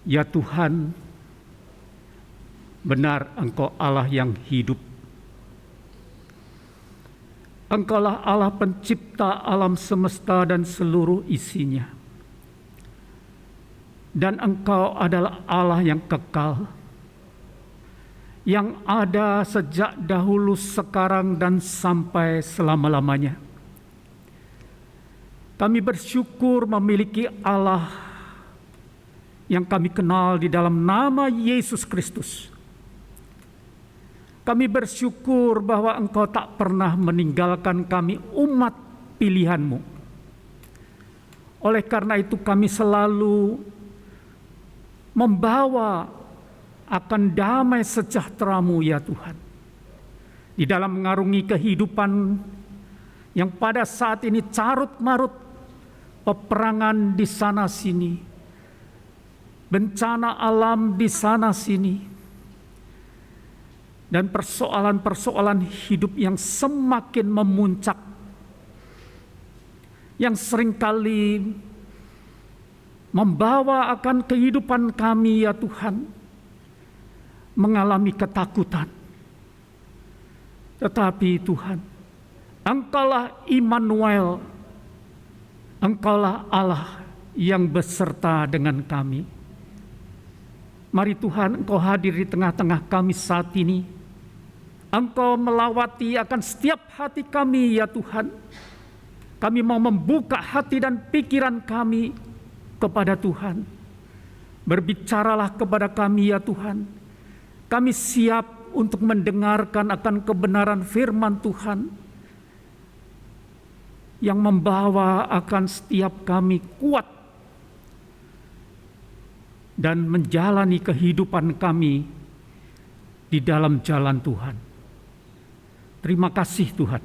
Ya Tuhan, benar Engkau Allah yang hidup. Engkaulah Allah pencipta alam semesta dan seluruh isinya. Dan Engkau adalah Allah yang kekal, yang ada sejak dahulu, sekarang, dan sampai selama-lamanya. Kami bersyukur memiliki Allah yang kami kenal di dalam nama Yesus Kristus. Kami bersyukur bahwa Engkau tak pernah meninggalkan kami, umat pilihan-Mu. Oleh karena itu kami selalu membawa akan damai sejahtera-Mu ya Tuhan. Di dalam mengarungi kehidupan yang pada saat ini carut-marut, peperangan di sana-sini, bencana alam di sana-sini, dan persoalan-persoalan hidup yang semakin memuncak, yang seringkali membawa akan kehidupan kami ya Tuhan, mengalami ketakutan. Tetapi Tuhan, Engkaulah Immanuel, Engkaulah Allah yang beserta dengan kami. Mari Tuhan, Engkau hadir di tengah-tengah kami saat ini. Engkau melawati akan setiap hati kami ya Tuhan. Kami mau membuka hati dan pikiran kami kepada Tuhan. Berbicaralah kepada kami ya Tuhan. Kami siap untuk mendengarkan akan kebenaran firman Tuhan yang membawa akan setiap kami kuat dan menjalani kehidupan kami di dalam jalan Tuhan. Terima kasih Tuhan.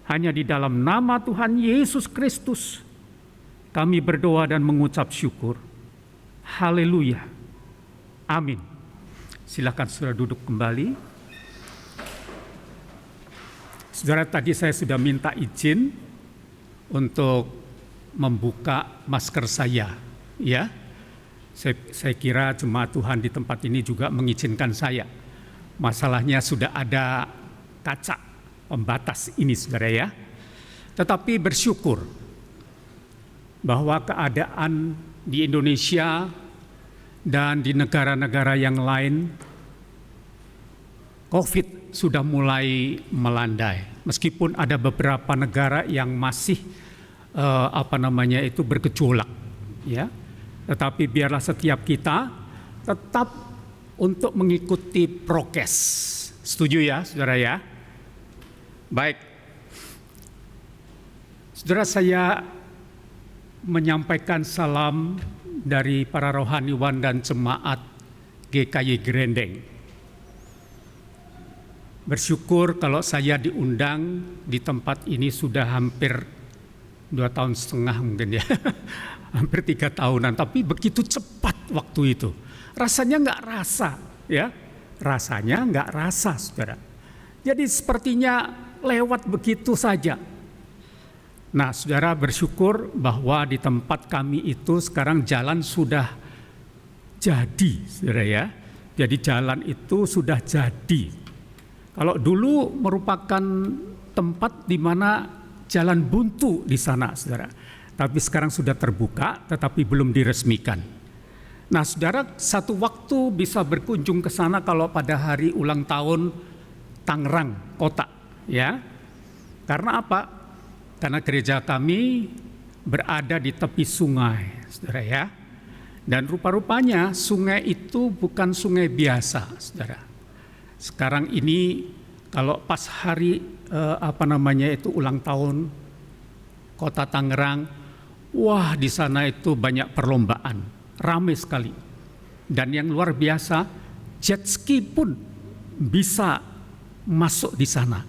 Hanya di dalam nama Tuhan Yesus Kristus kami berdoa dan mengucap syukur. Haleluya. Amin. Silakan saudara duduk kembali. Saudara, tadi saya sudah minta izin untuk membuka masker saya, ya. Saya kira jemaat Tuhan di tempat ini juga mengizinkan saya. Masalahnya sudah ada kaca pembatas ini, saudara ya. Tetapi bersyukur bahwa keadaan di Indonesia dan di negara-negara yang lain, COVID sudah mulai melandai. Meskipun ada beberapa negara yang masih bergejolak, ya. Tetapi biarlah setiap kita tetap untuk mengikuti prokes. Setuju ya, saudara ya? Baik. Saudara, saya menyampaikan salam dari para rohaniwan dan jemaat GKY Grendeng. Bersyukur kalau saya diundang di tempat ini sudah hampir 2,5 tahun mungkin ya. Hampir 3 tahunan, tapi begitu cepat waktu itu. Rasanya nggak rasa, ya. Rasanya nggak rasa, saudara. Jadi sepertinya lewat begitu saja. Nah, saudara, bersyukur bahwa di tempat kami itu sekarang jalan sudah jadi, saudara ya. Jadi jalan itu sudah jadi. Kalau dulu merupakan tempat di mana jalan buntu di sana, saudara. Tapi sekarang sudah terbuka, tetapi belum diresmikan. Nah, saudara, satu waktu bisa berkunjung ke sana kalau pada hari ulang tahun Tangerang Kota, ya. Karena apa? Karena gereja kami berada di tepi sungai, saudara ya. Dan rupa-rupanya sungai itu bukan sungai biasa, saudara. Sekarang ini kalau pas hari ulang tahun Kota Tangerang, wah di sana itu banyak perlombaan, ramai sekali. Dan yang luar biasa, jet ski pun bisa masuk di sana.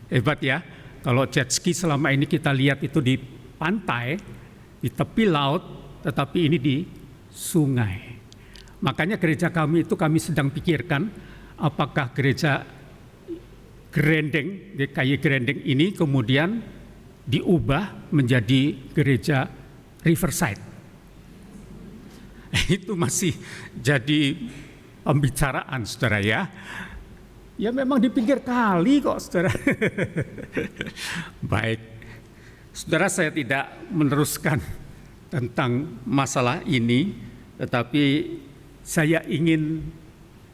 Hebat ya, kalau jet ski selama ini kita lihat itu di pantai, di tepi laut, tetapi ini di sungai. Makanya gereja kami itu kami sedang pikirkan, apakah gereja Grendeng, GKY Grendeng ini kemudian diubah menjadi gereja Riverside. Itu masih jadi pembicaraan, saudara ya. Ya memang di pinggir kali kok, saudara. Baik, saudara, saya tidak meneruskan tentang masalah ini, tetapi saya ingin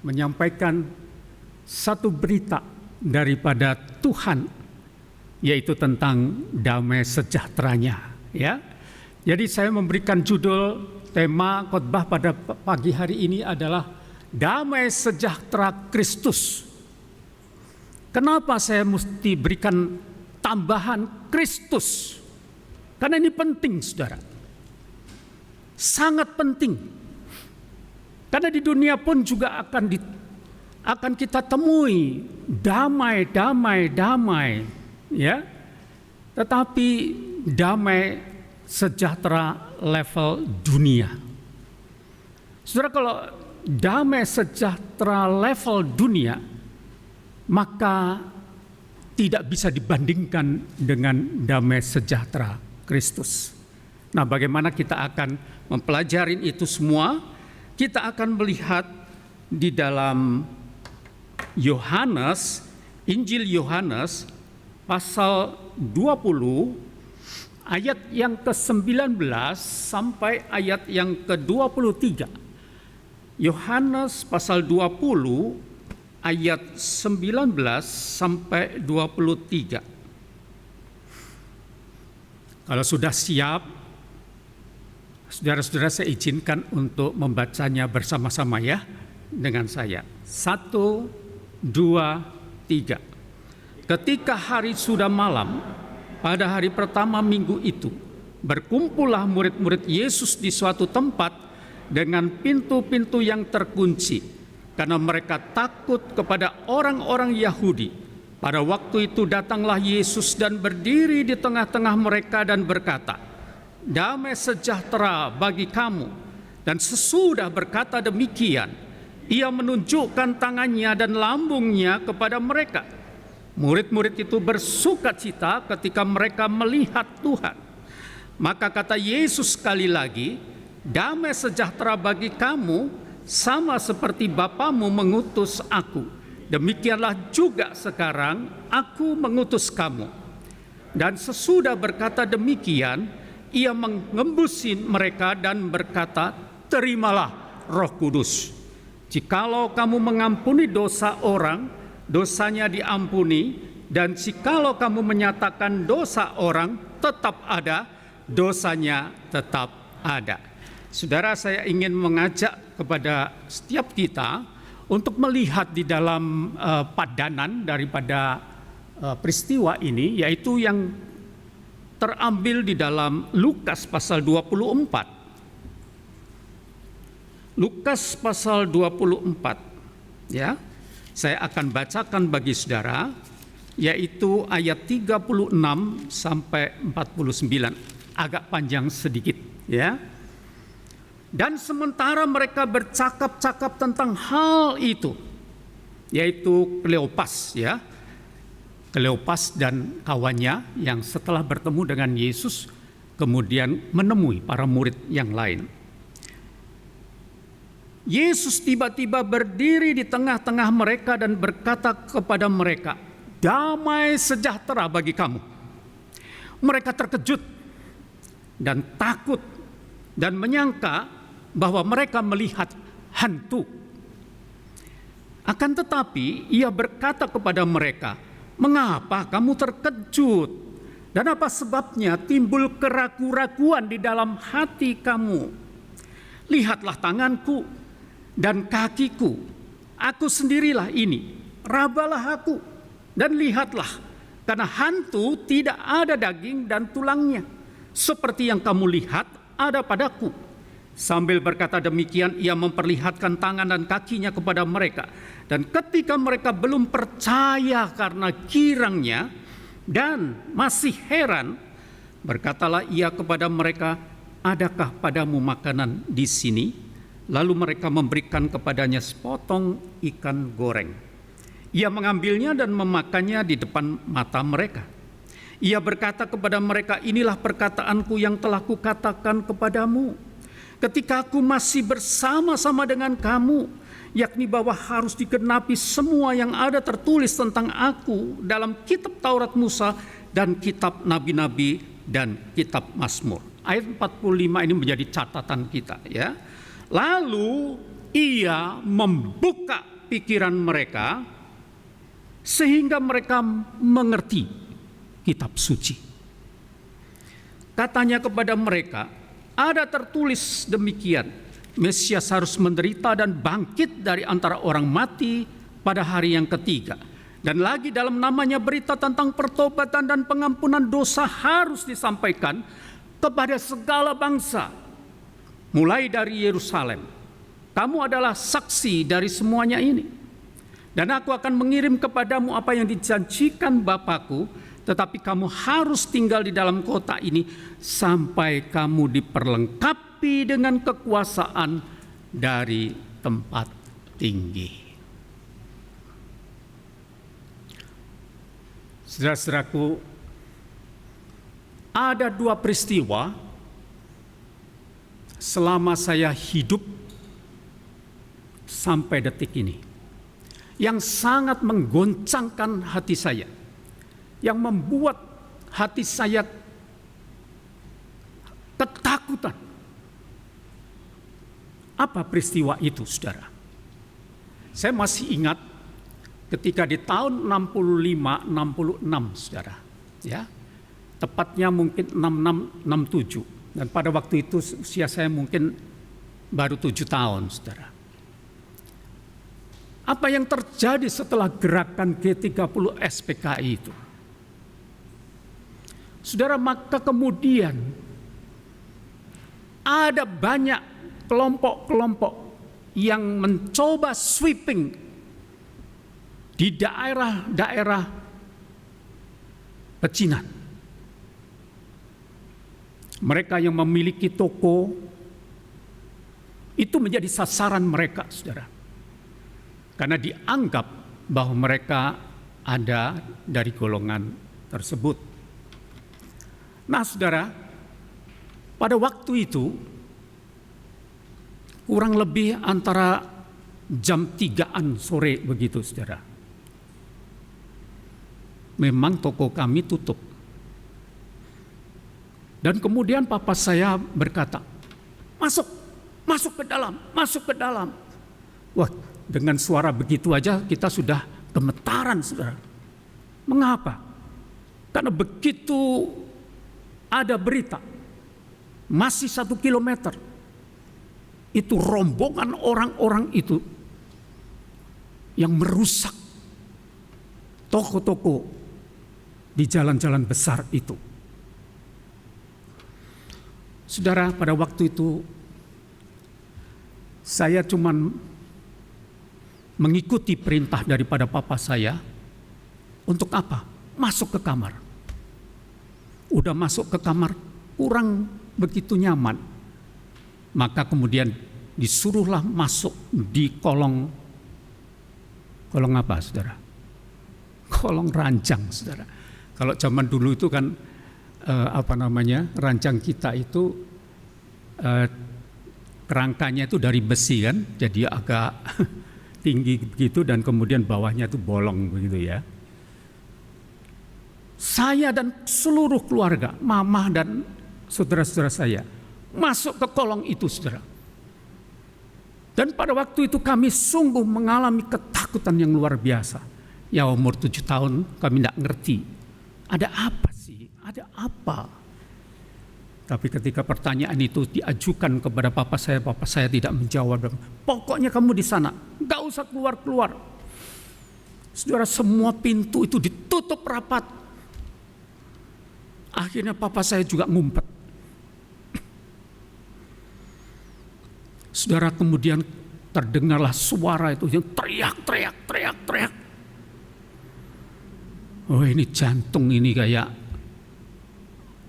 menyampaikan satu berita daripada Tuhan, yaitu tentang damai sejahteranya, ya. Jadi saya memberikan judul tema khotbah pada pagi hari ini adalah damai sejahtera Kristus. Kenapa saya mesti berikan tambahan Kristus? Karena ini penting, saudara. Sangat penting. Karena di dunia pun juga akan kita temui damai, ya. Tetapi damai sejahtera level dunia. Saudara, kalau damai sejahtera level dunia, maka tidak bisa dibandingkan dengan damai sejahtera Kristus. Nah, bagaimana kita akan mempelajari itu semua? Kita akan melihat di dalam Yohanes, Injil Yohanes pasal 20 ayat yang ke-19 sampai ayat yang ke-23. Yohanes pasal 20 ayat 19 sampai 23. Kalau sudah siap, saudara-saudara, saya izinkan untuk membacanya bersama-sama ya dengan saya. 1, 2, 3. Ketika hari sudah malam, pada hari pertama minggu itu, berkumpullah murid-murid Yesus di suatu tempat dengan pintu-pintu yang terkunci, karena mereka takut kepada orang-orang Yahudi. Pada waktu itu datanglah Yesus dan berdiri di tengah-tengah mereka dan berkata, "Damai sejahtera bagi kamu." Dan sesudah berkata demikian, ia menunjukkan tangannya dan lambungnya kepada mereka. Murid-murid itu bersukacita ketika mereka melihat Tuhan. Maka kata Yesus sekali lagi, "Damai sejahtera bagi kamu, sama seperti Bapamu mengutus aku. Demikianlah juga sekarang aku mengutus kamu." Dan sesudah berkata demikian, ia mengembusi mereka dan berkata, "Terimalah Roh Kudus. Jikalau kamu mengampuni dosa orang, dosanya diampuni, dan jikalau kamu menyatakan dosa orang, tetap ada, dosanya tetap ada." Saudara, saya ingin mengajak kepada setiap kita untuk melihat di dalam padanan daripada peristiwa ini, yaitu yang terambil di dalam Lukas pasal 24. Lukas pasal 24, ya. Saya akan bacakan bagi saudara, yaitu ayat 36 sampai 49, agak panjang sedikit, ya. Dan sementara mereka bercakap-cakap tentang hal itu, yaitu Kleopas, ya. Kleopas dan kawannya yang setelah bertemu dengan Yesus kemudian menemui para murid yang lain. Yesus tiba-tiba berdiri di tengah-tengah mereka dan berkata kepada mereka, "Damai sejahtera bagi kamu." Mereka terkejut dan takut dan menyangka bahwa mereka melihat hantu. Akan tetapi ia berkata kepada mereka, "Mengapa kamu terkejut? Dan apa sebabnya timbul keraguan-raguan di dalam hati kamu? Lihatlah tanganku dan kakiku, aku sendirilah ini. Rabalah aku dan lihatlah, karena hantu tidak ada daging dan tulangnya, seperti yang kamu lihat ada padaku." Sambil berkata demikian, ia memperlihatkan tangan dan kakinya kepada mereka. Dan ketika mereka belum percaya karena girangnya dan masih heran, berkatalah ia kepada mereka, "Adakah padamu makanan di sini?" Lalu mereka memberikan kepadanya sepotong ikan goreng. Ia mengambilnya dan memakannya di depan mata mereka. Ia berkata kepada mereka, "Inilah perkataanku yang telah kukatakan kepadamu. ketika aku masih bersama-sama dengan kamu, yakni bahwa harus digenapi semua yang ada tertulis tentang aku dalam kitab Taurat Musa dan kitab nabi-nabi dan kitab Mazmur. Ayat 45 ini menjadi catatan kita, ya. Lalu ia membuka pikiran mereka sehingga mereka mengerti kitab suci. Katanya kepada mereka, ada tertulis demikian, Mesias harus menderita dan bangkit dari antara orang mati pada hari yang ketiga. Dan lagi dalam namanya berita tentang pertobatan dan pengampunan dosa harus disampaikan kepada segala bangsa, mulai dari Yerusalem. Kamu adalah saksi dari semuanya ini. Dan aku akan mengirim kepadamu apa yang dijanjikan Bapakku, tetapi kamu harus tinggal di dalam kota ini sampai kamu diperlengkapi dengan kekuasaan dari tempat tinggi. Saudara-saudaraku, ada dua peristiwa selama saya hidup sampai detik ini yang sangat menggoncangkan hati saya, yang membuat hati saya ketakutan. Apa peristiwa itu, saudara? Saya masih ingat ketika di tahun 65-66, saudara, ya, tepatnya mungkin 66-67, dan pada waktu itu usia saya mungkin baru 7 tahun, saudara. Apa yang terjadi setelah gerakan G30 SPKI itu? Saudara, maka kemudian ada banyak kelompok-kelompok yang mencoba sweeping di daerah-daerah pecinan. Mereka yang memiliki toko itu menjadi sasaran mereka, saudara, karena dianggap bahwa mereka ada dari golongan tersebut. Nah, saudara, pada waktu itu kurang lebih antara jam 3-an sore begitu, saudara. Memang toko kami tutup. Dan kemudian papa saya berkata, masuk ke dalam. Wah, dengan suara begitu aja kita sudah gemetaran, saudara. Mengapa? Karena begitu ada berita, masih 1 kilometer, itu rombongan orang-orang itu yang merusak toko-toko di jalan-jalan besar itu. Saudara, pada waktu itu saya cuman mengikuti perintah daripada papa saya. Untuk apa? Masuk ke kamar. Udah masuk ke kamar, kurang begitu nyaman. Maka kemudian disuruhlah masuk di kolong apa, saudara? Kolong ranjang, saudara. Kalau zaman dulu itu kan ranjang kita itu kerangkanya itu dari besi kan, jadi agak tinggi begitu, dan kemudian bawahnya itu bolong begitu, ya. Saya dan seluruh keluarga, mama dan saudara-saudara saya, masuk ke kolong itu, saudara. Dan pada waktu itu kami sungguh mengalami ketakutan yang luar biasa. Ya, umur 7 tahun kami tidak ngerti. Ada apa sih? Ada apa? Tapi ketika pertanyaan itu diajukan kepada papa saya tidak menjawab. Pokoknya kamu di sana, gak usah keluar-keluar. Saudara, semua pintu itu ditutup rapat. Akhirnya papa saya juga ngumpet. Saudara, kemudian terdengarlah suara itu yang teriak. Oh, ini jantung ini kayak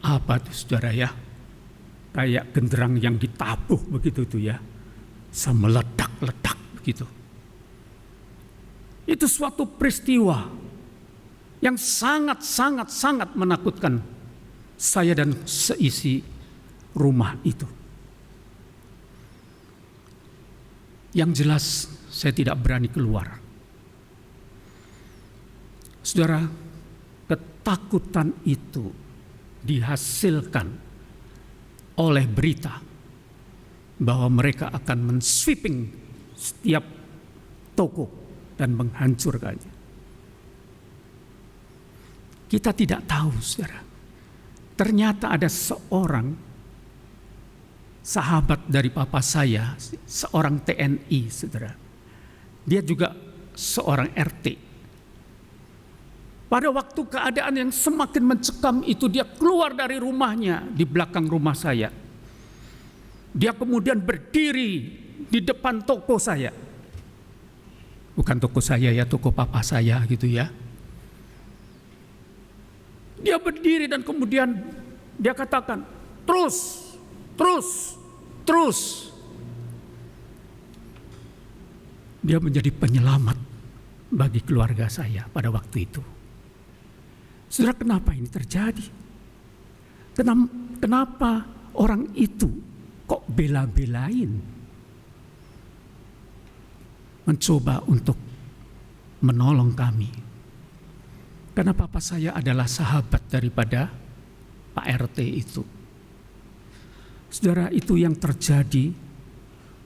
apa tuh, saudara, ya? Kayak genderang yang ditabuh begitu tuh, ya. Semeledak-ledak begitu. Itu suatu peristiwa yang sangat menakutkan saya dan seisi rumah itu. Yang jelas saya tidak berani keluar. Saudara, ketakutan itu dihasilkan oleh berita bahwa mereka akan men-sweeping setiap toko dan menghancurkannya. Kita tidak tahu, saudara. Ternyata ada seorang sahabat dari papa saya, seorang TNI, saudara. Dia juga seorang RT. Pada waktu keadaan yang semakin mencekam itu, dia keluar dari rumahnya di belakang rumah saya. Dia kemudian berdiri di depan toko saya. Bukan toko saya ya, toko papa saya gitu ya. Dia berdiri dan kemudian dia katakan, terus. Dia menjadi penyelamat bagi keluarga saya pada waktu itu. Saudara, kenapa ini terjadi? Kenapa orang itu kok bela-belain mencoba untuk menolong kami? Karena papa saya adalah sahabat daripada Pak RT itu. Saudara, itu yang terjadi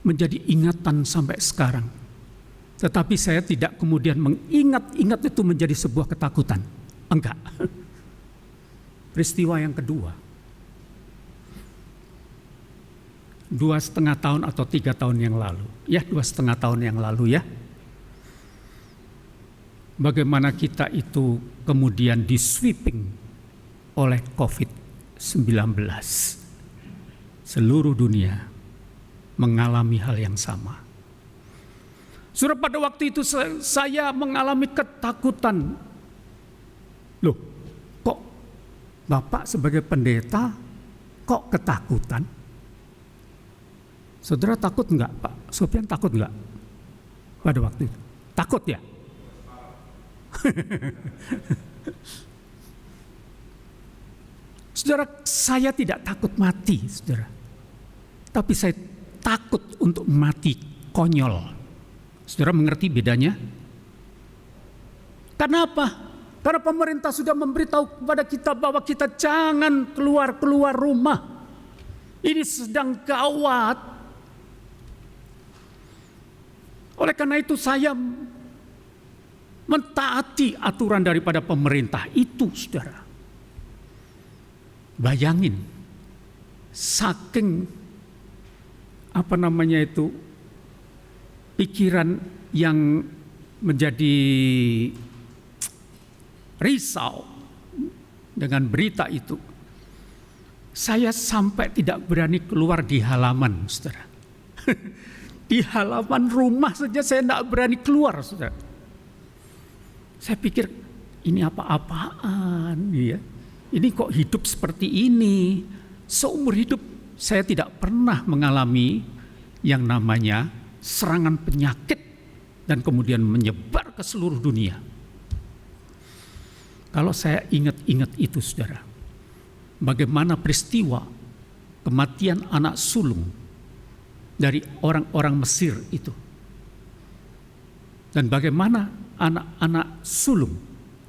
menjadi ingatan sampai sekarang. Tetapi saya tidak kemudian mengingat-ingat itu menjadi sebuah ketakutan. Enggak. Peristiwa yang kedua, 2,5 tahun atau 3 tahun yang lalu. Ya, 2,5 tahun yang lalu ya. Bagaimana kita itu kemudian di-sweeping oleh COVID-19. Seluruh dunia mengalami hal yang sama. Saudara, pada waktu itu saya mengalami ketakutan. Loh, kok Bapak sebagai pendeta kok ketakutan? Saudara takut enggak, Pak Sofyan, takut enggak pada waktu itu? Takut ya? Saudara, saya tidak takut mati, saudara. Tapi saya takut untuk mati konyol. Saudara mengerti bedanya? Kenapa? Karena pemerintah sudah memberitahu kepada kita bahwa kita jangan keluar rumah. Ini sedang gawat. Oleh karena itu saya mentaati aturan daripada pemerintah itu, saudara. Bayangin, saking pikiran yang menjadi risau dengan berita itu, saya sampai tidak berani keluar di halaman, saudara. Di halaman rumah saja saya tidak berani keluar, saudara. Saya pikir ini apa-apaan ya? Ini kok hidup seperti ini? Seumur hidup saya tidak pernah mengalami yang namanya serangan penyakit dan kemudian menyebar ke seluruh dunia. Kalau saya ingat-ingat itu, saudara, bagaimana peristiwa kematian anak sulung dari orang-orang Mesir itu, dan bagaimana anak-anak sulung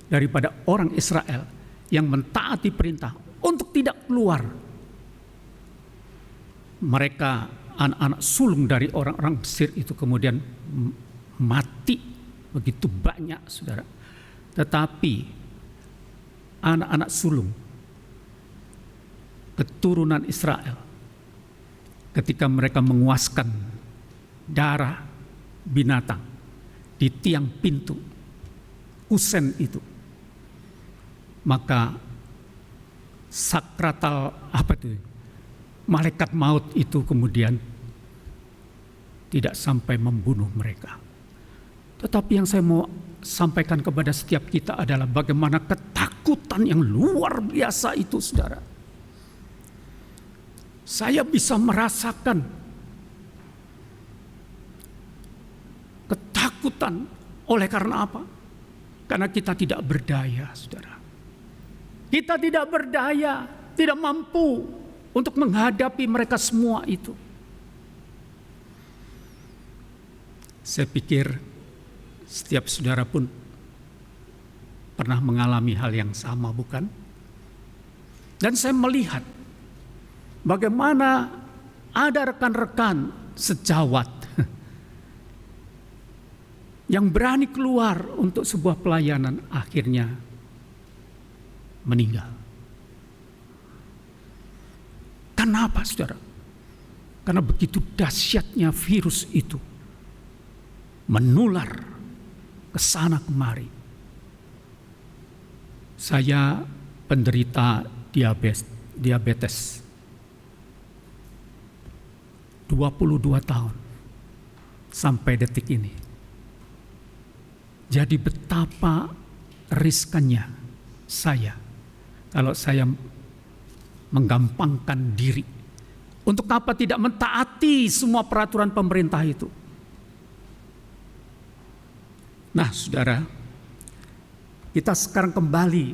daripada orang Israel yang mentaati perintah untuk tidak keluar. Mereka, anak-anak sulung dari orang-orang Mesir itu kemudian mati begitu banyak, saudara. Tetapi anak-anak sulung keturunan Israel, ketika mereka menguaskan darah binatang di tiang pintu kusen itu, maka sakratal malaikat maut itu kemudian tidak sampai membunuh mereka. Tetapi yang saya mau sampaikan kepada setiap kita adalah bagaimana ketakutan yang luar biasa itu, saudara. Saya bisa merasakan ketakutan. Oleh karena apa? Karena kita tidak berdaya, saudara. Kita tidak berdaya, tidak mampu untuk menghadapi mereka semua itu. Saya pikir setiap saudara pun pernah mengalami hal yang sama, bukan? Dan saya melihat bagaimana ada rekan-rekan sejawat yang berani keluar untuk sebuah pelayanan, akhirnya meninggal. Kenapa, saudara? Karena begitu dahsyatnya virus itu menular ke sana kemari. Saya penderita diabetes 22 tahun sampai detik ini. Jadi betapa riskannya saya kalau saya menggampangkan diri. Untuk apa tidak mentaati semua peraturan pemerintah itu? Nah, saudara, kita sekarang kembali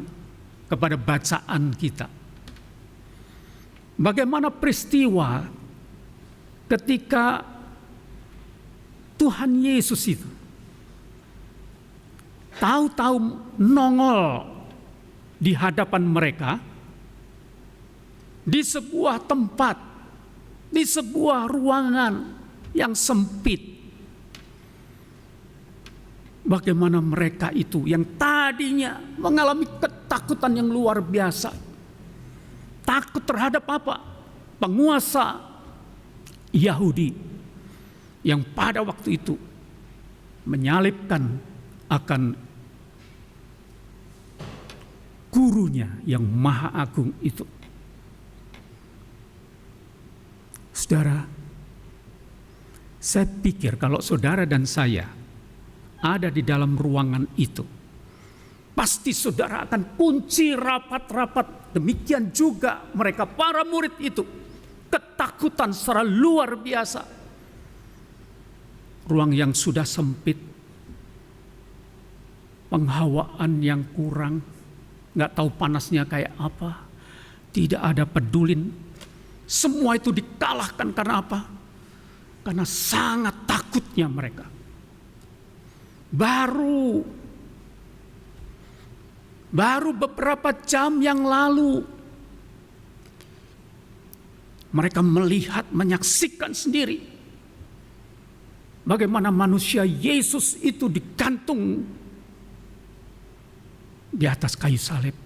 kepada bacaan kita. Bagaimana peristiwa ketika Tuhan Yesus itu tahu-tahu nongol di hadapan mereka di sebuah tempat, di sebuah ruangan yang sempit. Bagaimana mereka itu yang tadinya mengalami ketakutan yang luar biasa. Takut terhadap apa? Penguasa Yahudi yang pada waktu itu menyalibkan akan gurunya yang maha agung itu. Saudara, saya pikir kalau saudara dan saya ada di dalam ruangan itu, pasti saudara akan kunci rapat-rapat. Demikian juga mereka para murid itu, ketakutan secara luar biasa. Ruang yang sudah sempit, penghawaan yang kurang, nggak tahu panasnya kayak apa, tidak ada pedulin. Semua itu dikalahkan karena apa? Karena sangat takutnya mereka. Baru beberapa jam yang lalu mereka melihat, menyaksikan sendiri bagaimana manusia Yesus itu digantung di atas kayu salib,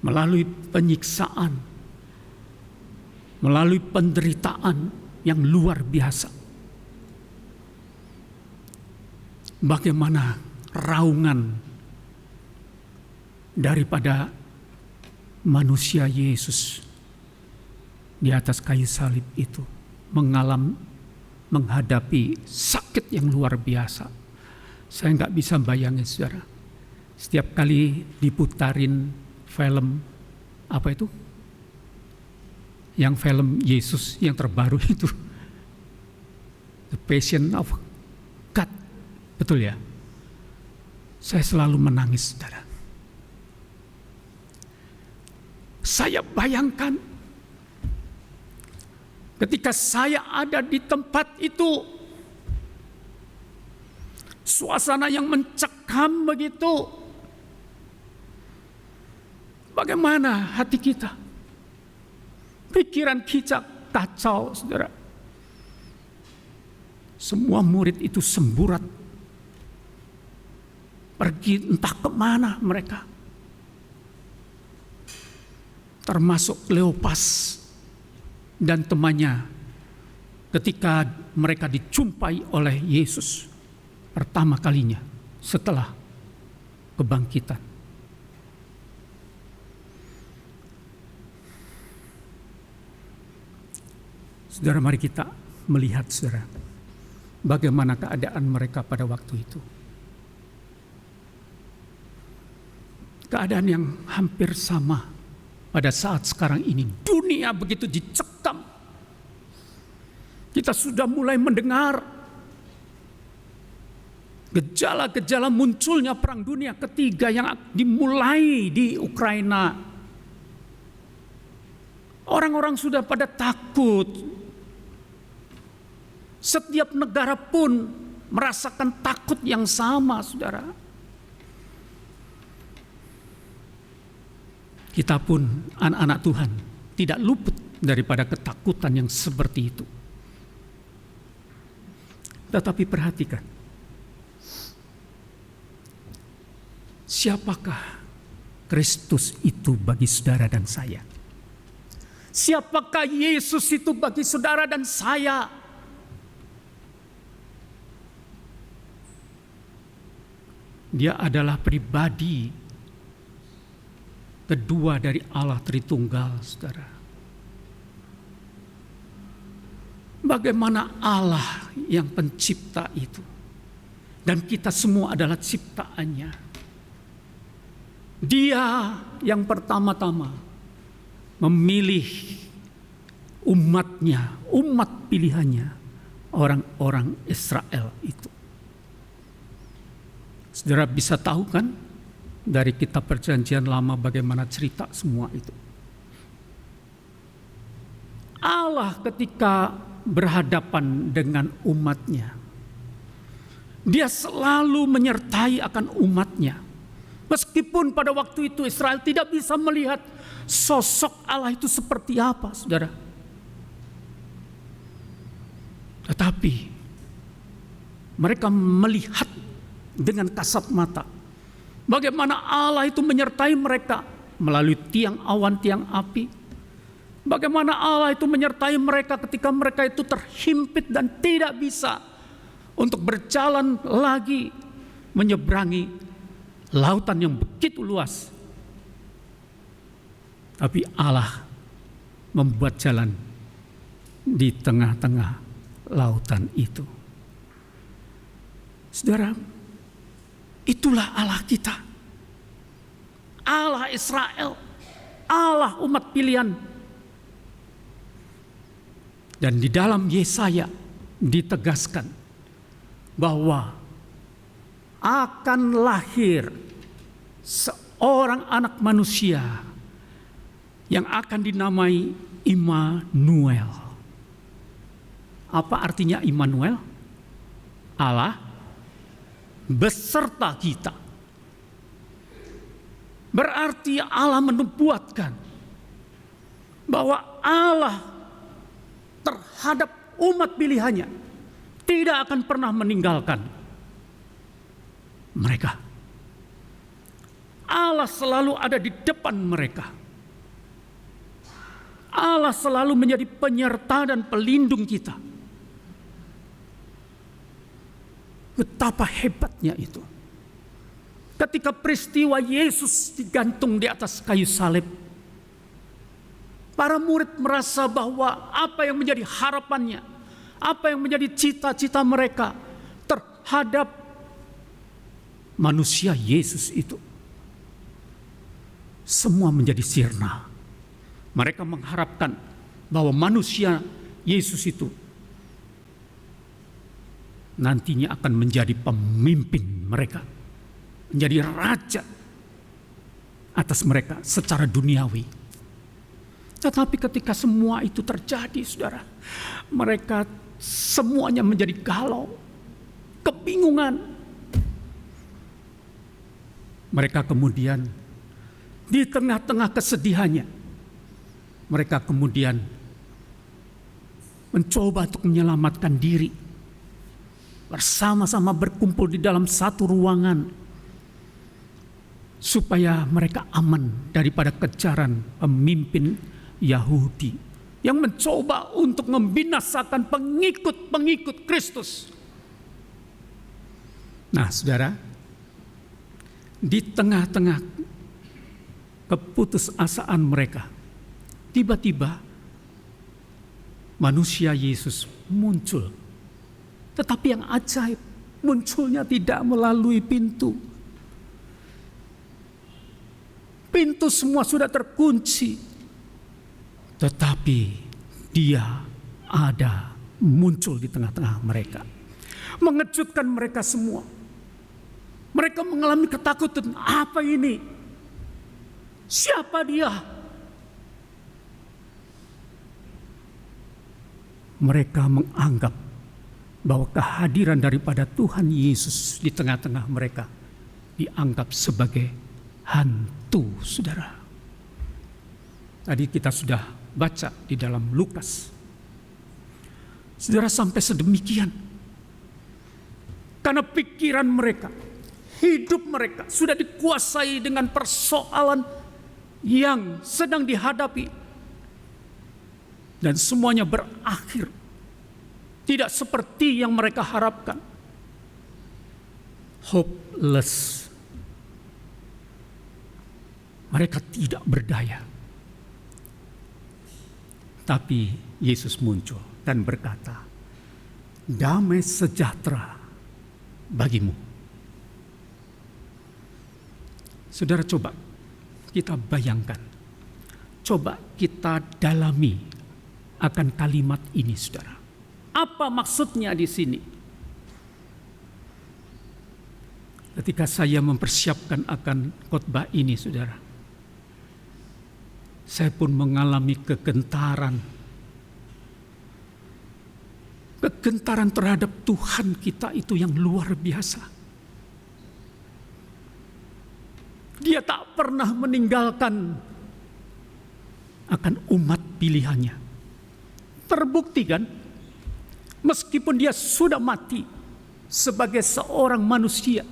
melalui penyiksaan, melalui penderitaan yang luar biasa. Bagaimana raungan daripada manusia Yesus di atas kayu salib itu menghadapi sakit yang luar biasa. Saya nggak bisa bayangin, saudara. Setiap kali diputarin film apa itu? Yang film Yesus yang terbaru itu, The Passion of God, betul ya? Saya selalu menangis, saudara. Saya bayangkan ketika saya ada di tempat itu, suasana yang mencekam begitu. Bagaimana hati kita? Pikiran kita kacau, saudara. Semua murid itu semburat, pergi entah kemana mereka. Termasuk Kleopas dan temannya ketika mereka dijumpai oleh Yesus pertama kalinya setelah kebangkitan. Saudara, mari kita melihat, saudara, bagaimana keadaan mereka pada waktu itu. Keadaan yang hampir sama pada saat sekarang ini. Dunia begitu dicekam. Kita sudah mulai mendengar gejala-gejala munculnya perang dunia ketiga yang dimulai di Ukraina. Orang-orang sudah pada takut. Setiap negara pun merasakan takut yang sama, saudara. Kita pun anak-anak Tuhan tidak luput daripada ketakutan yang seperti itu. Tetapi perhatikan, siapakah Kristus itu bagi saudara dan saya? Siapakah Yesus itu bagi saudara dan saya? Dia adalah pribadi kedua dari Allah Tritunggal, saudara. Bagaimana Allah yang pencipta itu, dan kita semua adalah ciptaannya. Dia yang pertama-tama memilih umatnya, umat pilihannya, orang-orang Israel itu. Saudara bisa tahu kan dari kitab Perjanjian Lama bagaimana cerita semua itu. Allah ketika berhadapan dengan umatnya, dia selalu menyertai akan umatnya. Meskipun pada waktu itu Israel tidak bisa melihat sosok Allah itu seperti apa, saudara. Tetapi mereka melihat dengan kasat mata bagaimana Allah itu menyertai mereka melalui tiang awan, tiang api. Bagaimana Allah itu menyertai mereka ketika mereka itu terhimpit dan tidak bisa untuk berjalan lagi menyeberangi lautan yang begitu luas. Tapi Allah membuat jalan di tengah-tengah lautan itu. Saudara, itulah Allah kita. Allah Israel, Allah umat pilihan. Dan di dalam Yesaya ditegaskan bahwa akan lahir seorang anak manusia yang akan dinamai Immanuel. Apa artinya Immanuel? Allah beserta kita. Berarti Allah menubuatkan bahwa Allah terhadap umat pilihannya tidak akan pernah meninggalkan mereka. Allah selalu ada di depan mereka. Allah selalu menjadi penyerta dan pelindung kita. Betapa hebatnya itu. Ketika peristiwa Yesus digantung di atas kayu salib, para murid merasa bahwa apa yang menjadi harapannya, apa yang menjadi cita-cita mereka terhadap manusia Yesus itu, semua menjadi sirna. Mereka mengharapkan bahwa manusia Yesus itu nantinya akan menjadi pemimpin mereka, menjadi raja atas mereka secara duniawi. Tetapi ketika semua itu terjadi, saudara, mereka semuanya menjadi galau, kebingungan. Mereka kemudian di tengah-tengah kesedihannya, mereka kemudian mencoba untuk menyelamatkan diri. Bersama-sama berkumpul di dalam satu ruangan supaya mereka aman daripada kejaran pemimpin Yahudi yang mencoba untuk membinasakan pengikut-pengikut Kristus. Nah, saudara, di tengah-tengah keputusasaan mereka, tiba-tiba manusia Yesus muncul. Tetapi yang ajaib, munculnya tidak melalui pintu. Pintu semua sudah terkunci. Tetapi dia ada, muncul di tengah-tengah mereka. Mengejutkan mereka semua. Mereka mengalami ketakutan. Apa ini? Siapa dia? Mereka menganggap bahwa kehadiran daripada Tuhan Yesus di tengah-tengah mereka dianggap sebagai hantu, saudara. Tadi kita sudah baca di dalam Lukas. Saudara, sampai sedemikian. Karena pikiran mereka, hidup mereka sudah dikuasai dengan persoalan yang sedang dihadapi. Dan semuanya berakhir tidak seperti yang mereka harapkan. Hopeless. Mereka tidak berdaya. Tapi Yesus muncul dan berkata, damai sejahtera bagimu. Saudara, coba kita bayangkan, coba kita dalami akan kalimat ini, saudara. Apa maksudnya di sini? Ketika saya mempersiapkan akan khotbah ini, saudara, saya pun mengalami kegentaran. Kegentaran terhadap Tuhan kita itu yang luar biasa. Dia tak pernah meninggalkan akan umat pilihannya. Terbukti kan? Meskipun dia sudah mati sebagai seorang manusia,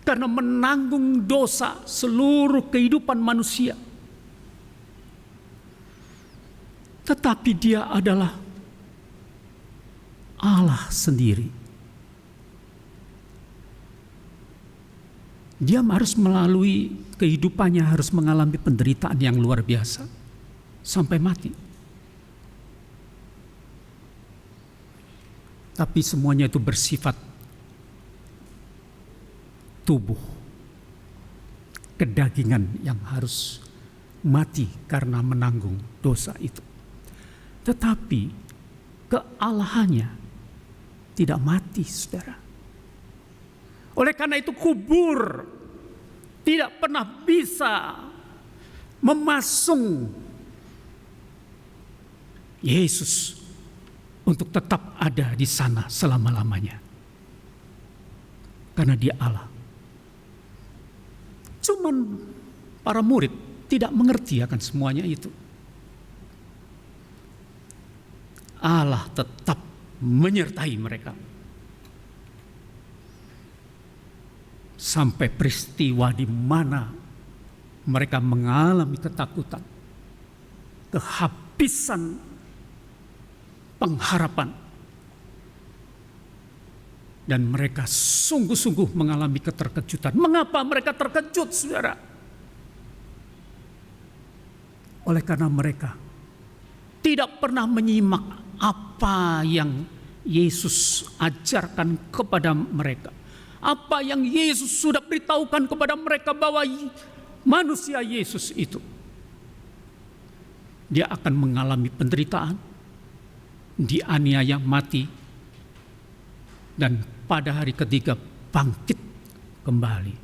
karena menanggung dosa seluruh kehidupan manusia, tetapi dia adalah Allah sendiri. Dia harus melalui kehidupannya, harus mengalami penderitaan yang luar biasa sampai mati. Tapi semuanya itu bersifat tubuh, kedagingan yang harus mati karena menanggung dosa itu. Tetapi kealahannya tidak mati, saudara. Oleh karena itu kubur tidak pernah bisa memasung Yesus untuk tetap ada di sana selama-lamanya. Karena dia Allah. Cuman para murid tidak mengerti akan semuanya itu. Allah tetap menyertai mereka. Sampai peristiwa di mana mereka mengalami ketakutan, kehabisan pengharapan, dan mereka sungguh-sungguh mengalami keterkejutan. Mengapa mereka terkejut, saudara? Oleh karena mereka tidak pernah menyimak apa yang Yesus ajarkan kepada mereka. Apa yang Yesus sudah beritahukan kepada mereka, bahwa manusia Yesus itu, dia akan mengalami penderitaan, dianiaya mati, dan pada hari ketiga bangkit kembali.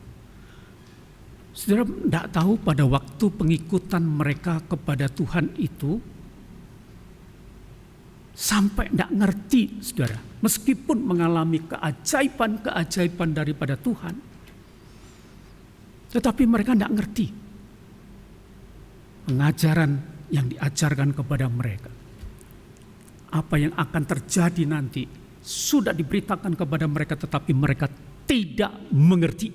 Saudara tidak tahu pada waktu pengikutan mereka kepada Tuhan itu sampai tidak ngerti, saudara, meskipun mengalami keajaiban-keajaiban daripada Tuhan, tetapi mereka tidak ngerti pengajaran yang diajarkan kepada mereka. Apa yang akan terjadi nanti sudah diberitakan kepada mereka, tetapi mereka tidak mengerti.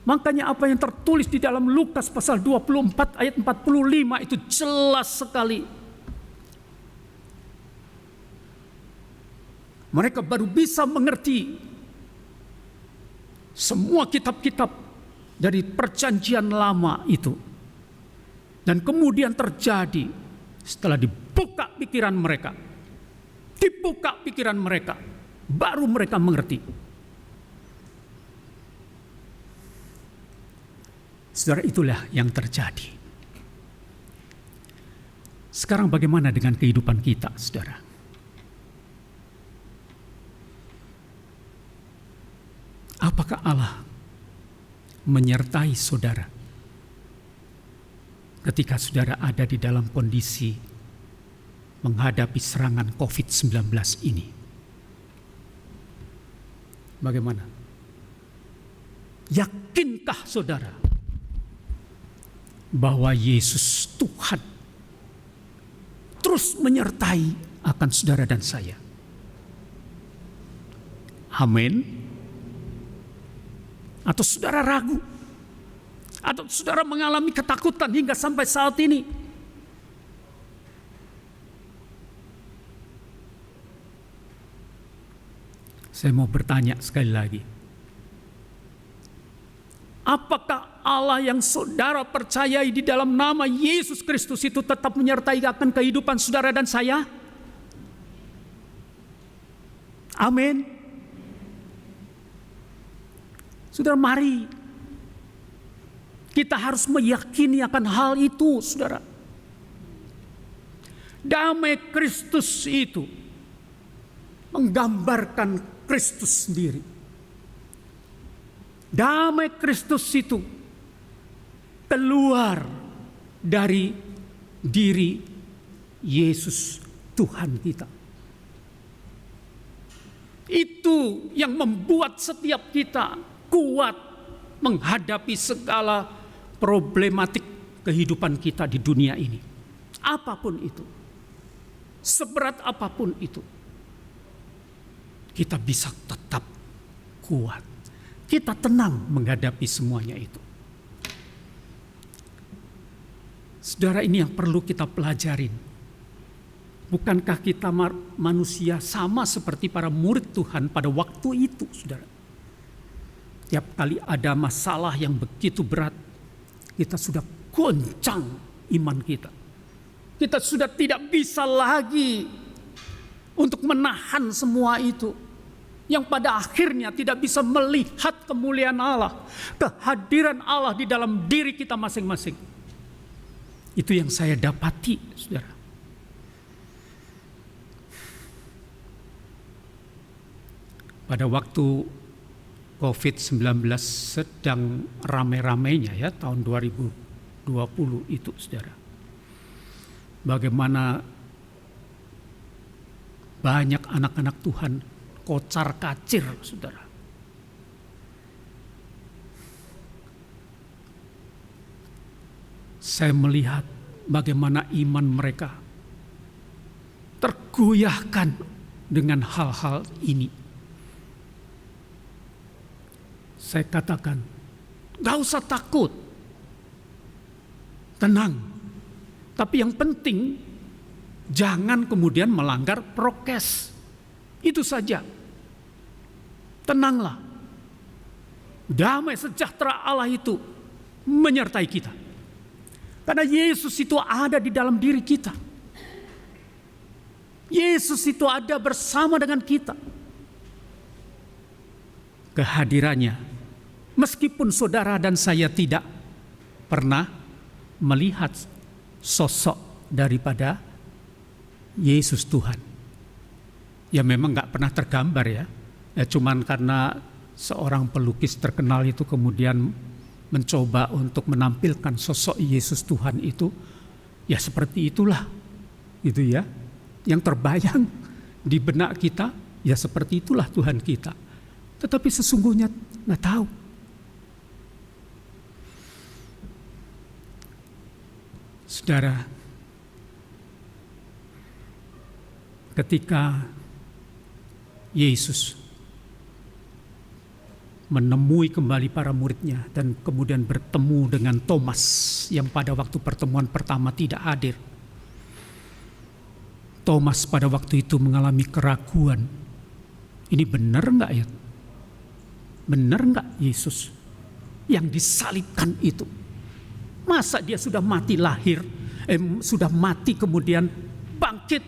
Makanya apa yang tertulis di dalam Lukas pasal 24 ayat 45 itu jelas sekali. Mereka baru bisa mengerti semua kitab-kitab dari perjanjian lama itu. Dan kemudian terjadi setelah dibuka pikiran mereka, baru mereka mengerti. Saudara, itulah yang terjadi. Sekarang bagaimana dengan kehidupan kita, saudara? Apakah Allah menyertai saudara ketika saudara ada di dalam kondisi menghadapi serangan COVID-19 ini. Bagaimana? Yakinkah saudara bahwa Yesus Tuhan terus menyertai akan saudara dan saya? Amin. Atau saudara ragu? Atau saudara mengalami ketakutan hingga sampai saat ini? Saya mau bertanya sekali lagi. Apakah Allah yang saudara percayai di dalam nama Yesus Kristus itu tetap menyertai akan kehidupan saudara dan saya? Amin. Saudara, mari kita harus meyakini akan hal itu, saudara. Damai Kristus itu menggambarkan Kristus sendiri. Damai Kristus itu keluar dari diri Yesus Tuhan kita. Itu yang membuat setiap kita kuat menghadapi segala problematik kehidupan kita di dunia ini. Apapun itu, seberat apapun itu, kita bisa tetap kuat. Kita tenang menghadapi semuanya itu. Saudara, ini yang perlu kita pelajarin. Bukankah kita manusia sama seperti para murid Tuhan pada waktu itu, saudara? Tiap kali ada masalah yang begitu berat, kita sudah goncang iman kita. Kita sudah tidak bisa lagi untuk menahan semua itu. Yang pada akhirnya tidak bisa melihat kemuliaan Allah, kehadiran Allah di dalam diri kita masing-masing. Itu yang saya dapati, saudara. Pada waktu COVID-19 sedang rame-ramenya ya, tahun 2020 itu, saudara. Bagaimana banyak anak-anak Tuhan kocar kacir, saudara. Saya melihat bagaimana iman mereka tergoyahkan dengan hal-hal ini. Saya katakan, gak usah takut, tenang. Tapi yang penting, jangan kemudian melanggar prokes. Itu saja. Tenanglah. Damai sejahtera Allah itu menyertai kita. Karena Yesus itu ada di dalam diri kita. Yesus itu ada bersama dengan kita. Kehadirannya, meskipun saudara dan saya tidak pernah melihat sosok daripada Yesus Tuhan. Ya memang gak pernah tergambar ya. Cuman karena seorang pelukis terkenal itu kemudian mencoba untuk menampilkan sosok Yesus Tuhan itu. Ya seperti itulah. Gitu ya. Yang terbayang di benak kita, ya seperti itulah Tuhan kita. Tetapi sesungguhnya gak tahu. Saudara, ketika Yesus menemui kembali para muridnya dan kemudian bertemu dengan Thomas yang pada waktu pertemuan pertama tidak hadir. Thomas pada waktu itu mengalami keraguan. Ini benar enggak ya? Benar enggak Yesus yang disalibkan itu? Masa dia sudah mati lahir, sudah mati kemudian bangkit,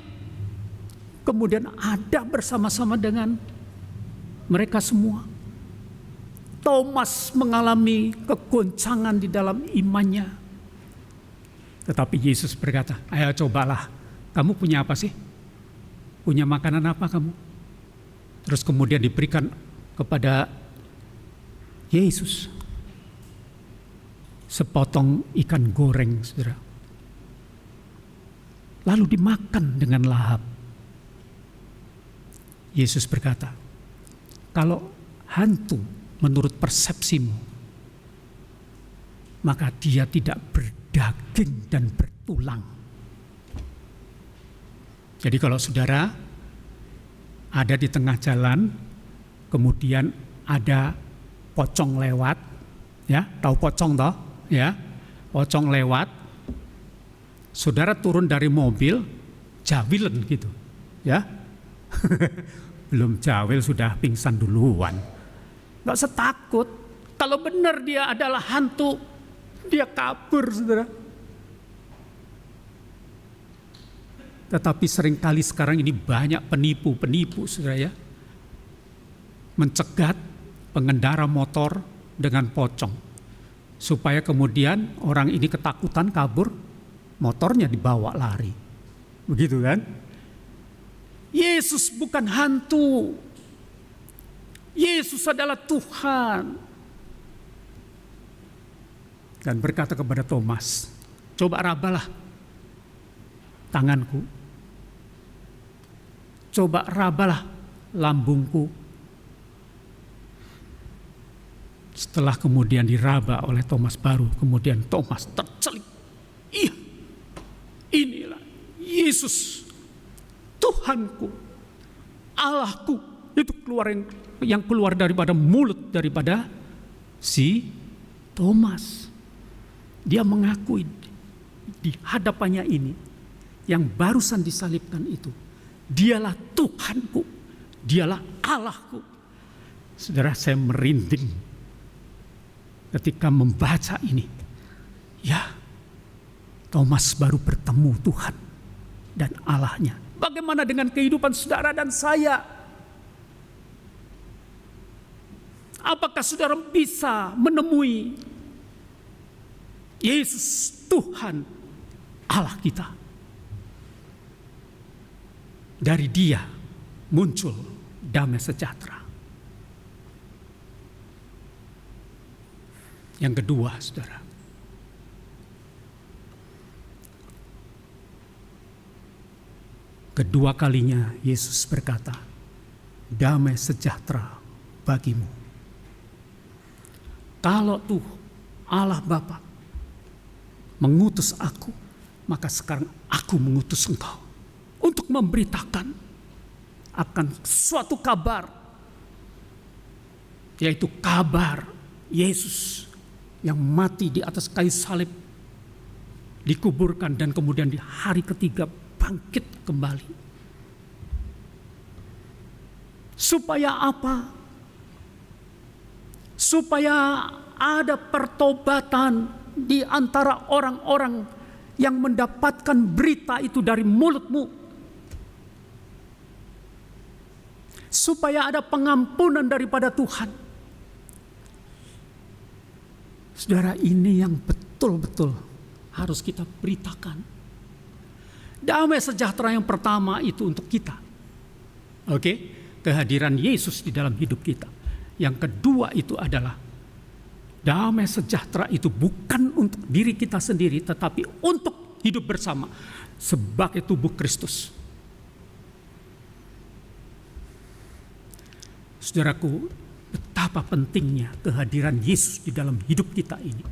kemudian ada bersama-sama dengan mereka semua. Thomas mengalami kegoncangan di dalam imannya. Tetapi Yesus berkata, ayo cobalah, kamu punya apa sih? Punya makanan apa kamu? Terus kemudian diberikan kepada Yesus sepotong ikan goreng, saudara. lalu dimakan dengan lahap. Yesus berkata, kalau hantu menurut persepsimu, maka dia tidak berdaging dan bertulang. Jadi kalau saudara ada di tengah jalan, kemudian ada pocong lewat, ya, tahu pocong toh, ya, pocong lewat, saudara turun dari mobil, jawilen gitu, ya, belum jawil sudah pingsan duluan, nggak usah takut. Kalau benar dia adalah hantu, dia kabur, saudara. Tetapi seringkali sekarang ini banyak penipu, saudara ya, mencegat pengendara motor dengan pocong, supaya kemudian orang ini ketakutan kabur, motornya dibawa lari. Begitu kan? Yesus bukan hantu. Yesus adalah Tuhan. Dan berkata kepada Thomas, coba rabalah tanganku, coba rabalah lambungku. Setelah kemudian diraba oleh Thomas baru, kemudian Thomas tercelik. Iya, inilah Yesus, Tuhanku, Allahku. Itu keluar yang keluar daripada mulut daripada si Thomas. Dia mengakui di hadapannya ini, yang barusan disalibkan itu, dialah Tuhanku, dialah Allahku. Saudara, saya merinding ketika membaca ini. Ya, Thomas baru bertemu Tuhan dan Allahnya. Bagaimana dengan kehidupan saudara dan saya? Apakah saudara bisa menemui Yesus Tuhan Allah kita? Dari Dia muncul damai sejahtera. Yang kedua, saudara, kedua kalinya Yesus berkata, damai sejahtera bagimu. Kalau tuh Allah Bapa mengutus aku, maka sekarang aku mengutus engkau untuk memberitakan akan suatu kabar, yaitu kabar Yesus yang mati di atas kayu salib, dikuburkan dan kemudian di hari ketiga bangkit kembali. Supaya apa? Supaya ada pertobatan di antara orang-orang yang mendapatkan berita itu dari mulutmu. Supaya ada pengampunan daripada Tuhan. Saudara, ini yang betul-betul harus kita beritakan. Damai sejahtera yang pertama itu untuk kita. Oke, kehadiran Yesus di dalam hidup kita. Yang kedua itu adalah damai sejahtera itu bukan untuk diri kita sendiri, tetapi untuk hidup bersama sebagai tubuh Kristus. Saudaraku, betapa pentingnya kehadiran Yesus di dalam hidup kita ini.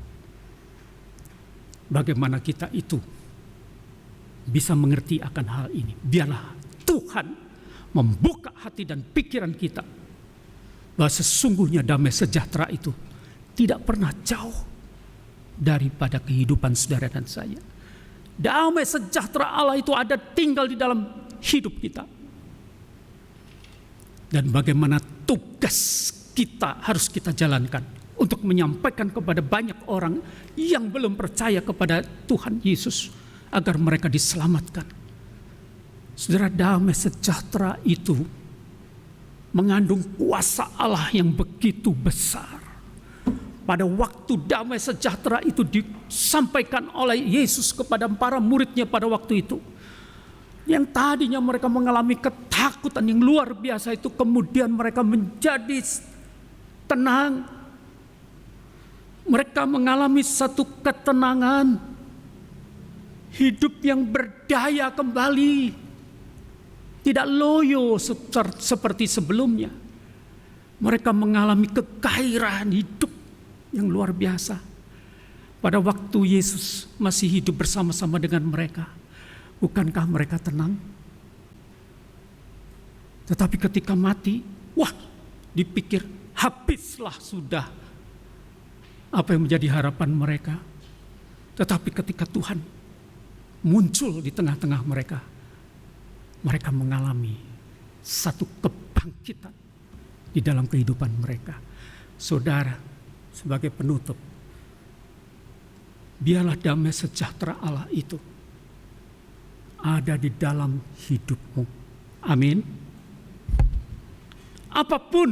Bagaimana kita itu bisa mengerti akan hal ini. Biarlah Tuhan membuka hati dan pikiran kita bahwa sesungguhnya damai sejahtera itu tidak pernah jauh daripada kehidupan saudara dan saya. Damai sejahtera Allah itu ada tinggal di dalam hidup kita. Dan bagaimana tugas kita harus kita jalankan untuk menyampaikan kepada banyak orang yang belum percaya kepada Tuhan Yesus agar mereka diselamatkan. Saudara, damai sejahtera itu mengandung kuasa Allah yang begitu besar. Pada waktu damai sejahtera itu disampaikan oleh Yesus kepada para muridnya pada waktu itu, yang tadinya mereka mengalami ketakutan yang luar biasa itu, kemudian mereka menjadi tenang. Mereka mengalami satu ketenangan hidup yang berdaya kembali, tidak loyo seperti sebelumnya. Mereka mengalami kekayaan hidup yang luar biasa. Pada waktu Yesus masih hidup bersama-sama dengan mereka, bukankah mereka tenang? Tetapi ketika mati, wah, dipikir habislah sudah apa yang menjadi harapan mereka. Tetapi ketika Tuhan muncul di tengah-tengah mereka, mereka mengalami satu kebangkitan di dalam kehidupan mereka. Saudara, sebagai penutup, biarlah damai sejahtera Allah itu ada di dalam hidupmu. Amin. Apapun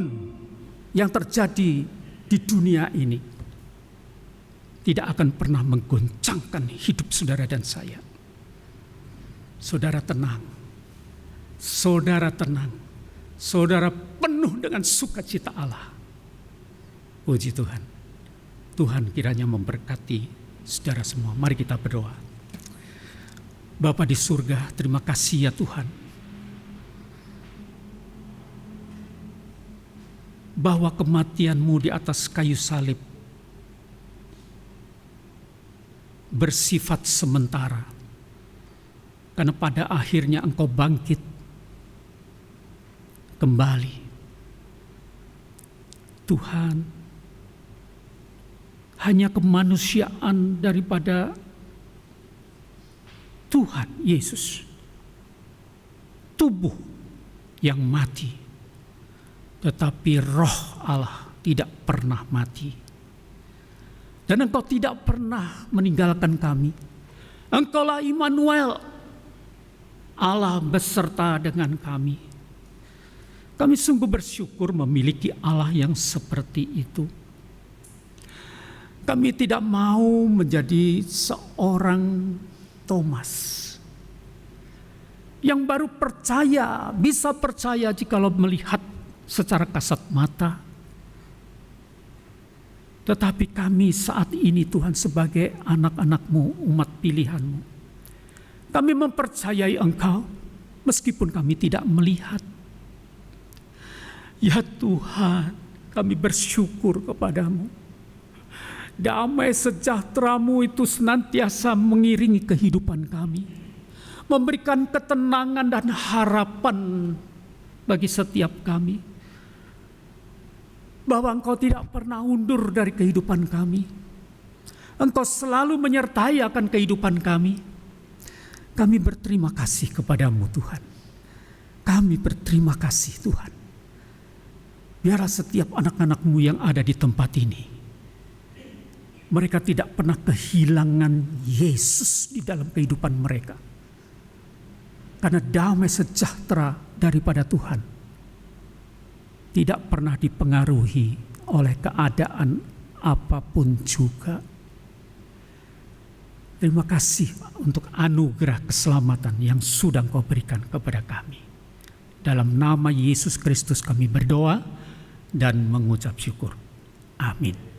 yang terjadi di dunia ini tidak akan pernah menggoncangkan hidup saudara dan saya. Saudara tenang. Saudara tenang. Saudara penuh dengan sukacita Allah. Puji Tuhan. Tuhan kiranya memberkati saudara semua. Mari kita berdoa. Bapa di surga, terima kasih ya Tuhan, bahwa kematian-Mu di atas kayu salib bersifat sementara. Karena pada akhirnya Engkau bangkit kembali. Tuhan, hanya kemanusiaan daripada Tuhan Yesus, tubuh yang mati, tetapi roh Allah tidak pernah mati. Dan Engkau tidak pernah meninggalkan kami. Engkaulah Immanuel, Allah beserta dengan kami. Kami sungguh bersyukur memiliki Allah yang seperti itu. Kami tidak mau menjadi seorang Thomas yang baru percaya, bisa percaya jikalau melihat secara kasat mata. Tetapi kami saat ini Tuhan sebagai anak-anak-Mu, umat pilihan-Mu, kami mempercayai Engkau meskipun kami tidak melihat. Ya Tuhan, kami bersyukur kepadamu. Damai sejahtera-Mu itu senantiasa mengiringi kehidupan kami, memberikan ketenangan dan harapan bagi setiap kami, bahwa Engkau tidak pernah undur dari kehidupan kami. Engkau selalu menyertai akan kehidupan kami. Kami berterima kasih kepadamu Tuhan. Kami berterima kasih Tuhan. Biarlah setiap anak-anak-Mu yang ada di tempat ini, mereka tidak pernah kehilangan Yesus di dalam kehidupan mereka. Karena damai sejahtera daripada Tuhan tidak pernah dipengaruhi oleh keadaan apapun juga. Terima kasih untuk anugerah keselamatan yang sudah Engkau berikan kepada kami. Dalam nama Yesus Kristus kami berdoa dan mengucap syukur. Amin.